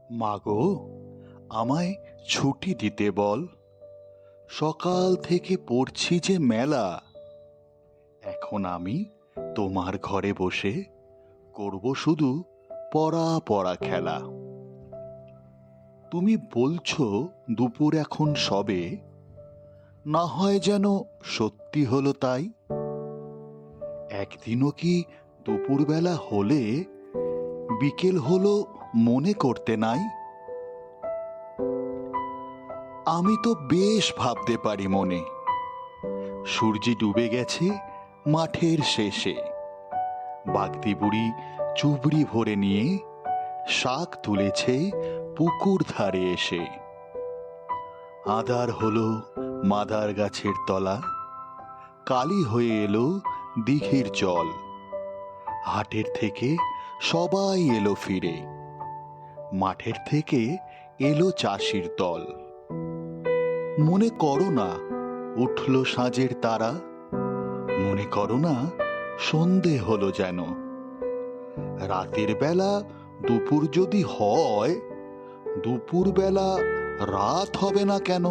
মাগো, আমায় ছুটি দিতে বল। সকাল থেকে পড়ছি যে মেলা। এখন আমি তোমার ঘরে বসে করব শুধু পড়া পড়া খেলা। তুমি বলছো দুপুর এখন সবে, না হয় যেন সত্যি হলো তাই। একদিনও কি দুপুরবেলা হলে বিকেল হলো মনে করতে নাই? আমি তো বেশ ভাবতে পারি মনে, সূর্যি ডুবে গেছে মাঠের শেষে। বাগদি বুড়ি চুবড়ি ভরে নিয়ে শাক তুলেছে পুকুর ধারে এসে। আদার হলো মাদার গাছের তলা, কালি হয়ে এলো দিঘির জল। হাটের থেকে সবাই এলো ফিরে, মাঠের থেকে এলো চাষির দল। মনে করো না উঠল সাঁঝের তারা, মনে করো না সন্ধে হলো যেন। রাতের বেলা দুপুর যদি হয়, দুপুর বেলা রাত হবে না কেন?